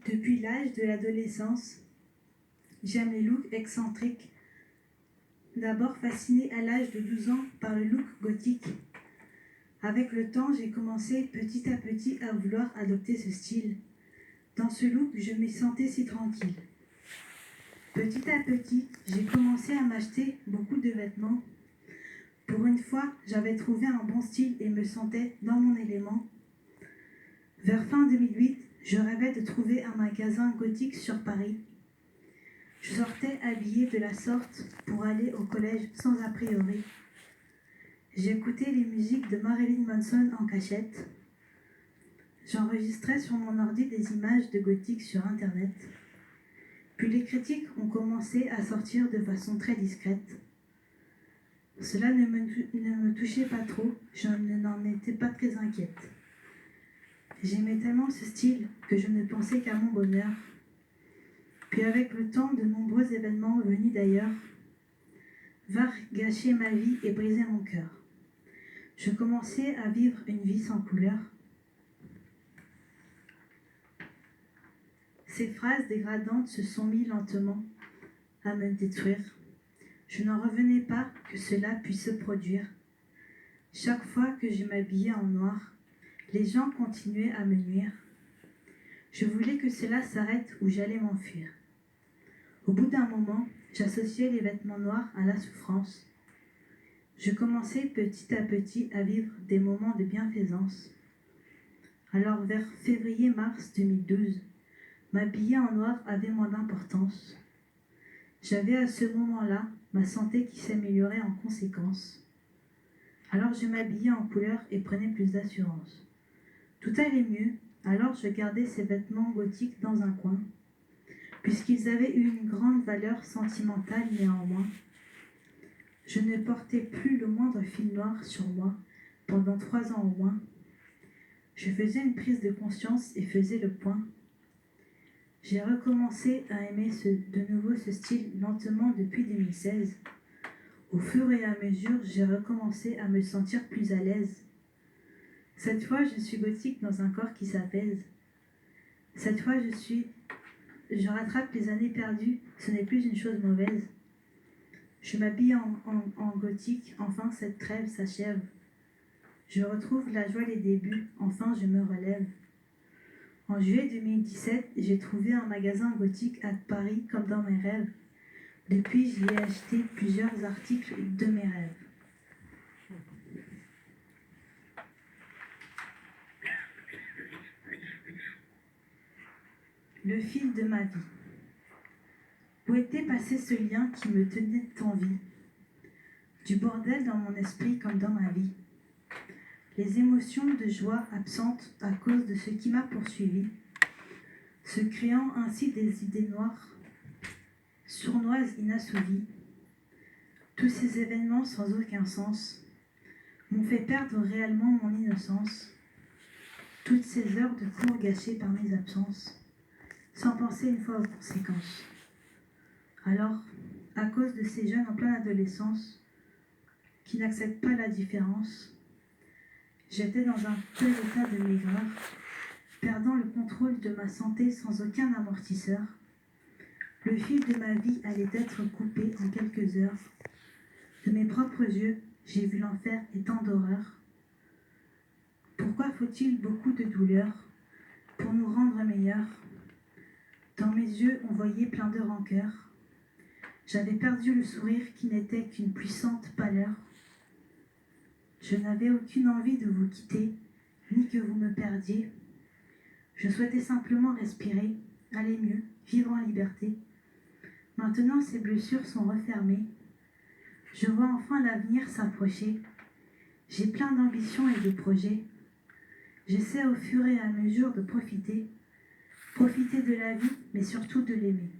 Depuis l'âge de l'adolescence, j'aime les looks excentriques. D'abord fascinée à l'âge de 12 ans par le look gothique. Avec le temps, j'ai commencé petit à petit à vouloir adopter ce style. Dans ce look, je me sentais si tranquille. Petit à petit, j'ai commencé à m'acheter beaucoup de vêtements. Pour une fois, j'avais trouvé un bon style et me sentais dans mon élément. Vers fin 2008, je rêvais de trouver un magasin gothique sur Paris. Je sortais habillée de la sorte pour aller au collège sans a priori. J'écoutais les musiques de Marilyn Manson en cachette. J'enregistrais sur mon ordi des images de gothique sur Internet. Puis les critiques ont commencé à sortir de façon très discrète. Cela ne me touchait pas trop, je n'en étais pas très inquiète. J'aimais tellement ce style que je ne pensais qu'à mon bonheur. Puis avec le temps, de nombreux événements venus d'ailleurs vinrent gâcher ma vie et briser mon cœur. Je commençais à vivre une vie sans couleur. Ces phrases dégradantes se sont mises lentement à me détruire. Je n'en revenais pas que cela puisse se produire. Chaque fois que je m'habillais en noir, les gens continuaient à me nuire. Je voulais que cela s'arrête ou j'allais m'enfuir. Au bout d'un moment, j'associais les vêtements noirs à la souffrance. Je commençais petit à petit à vivre des moments de bienfaisance. Alors vers février-mars 2012, m'habiller en noir avait moins d'importance. J'avais à ce moment-là ma santé qui s'améliorait en conséquence. Alors je m'habillais en couleur et prenais plus d'assurance. Tout allait mieux, alors je gardais ces vêtements gothiques dans un coin, puisqu'ils avaient eu une grande valeur sentimentale néanmoins. Je ne portais plus le moindre fil noir sur moi pendant 3 ans au moins. Je faisais une prise de conscience et faisais le point. J'ai recommencé à aimer de nouveau ce style lentement depuis 2016. Au fur et à mesure, j'ai recommencé à me sentir plus à l'aise. Cette fois, je suis gothique dans un corps qui s'apaise. Cette fois, je rattrape les années perdues, ce n'est plus une chose mauvaise. Je m'habille en gothique, enfin cette trêve s'achève. Je retrouve la joie des débuts, enfin je me relève. En juillet 2017, j'ai trouvé un magasin gothique à Paris comme dans mes rêves. Depuis, j'y ai acheté plusieurs articles de mes rêves. Le fil de ma vie. Où était passé ce lien qui me tenait en vie? Du bordel dans mon esprit comme dans ma vie. Les émotions de joie absentes à cause de ce qui m'a poursuivi, se créant ainsi des idées noires, sournoises inassouvies. Tous ces événements sans aucun sens m'ont fait perdre réellement mon innocence. Toutes ces heures de cours gâchées par mes absences, sans penser une fois aux conséquences. Alors, à cause de ces jeunes en pleine adolescence, qui n'acceptent pas la différence, j'étais dans un tel état de maigreur, perdant le contrôle de ma santé sans aucun amortisseur. Le fil de ma vie allait être coupé en quelques heures. De mes propres yeux, j'ai vu l'enfer et tant d'horreur. Pourquoi faut-il beaucoup de douleur pour nous rendre meilleurs? Dans mes yeux, on voyait plein de rancœur. J'avais perdu le sourire qui n'était qu'une puissante pâleur. Je n'avais aucune envie de vous quitter, ni que vous me perdiez. Je souhaitais simplement respirer, aller mieux, vivre en liberté. Maintenant, ces blessures sont refermées. Je vois enfin l'avenir s'approcher. J'ai plein d'ambitions et de projets. J'essaie au fur et à mesure de profiter de la vie, mais surtout de l'aimer.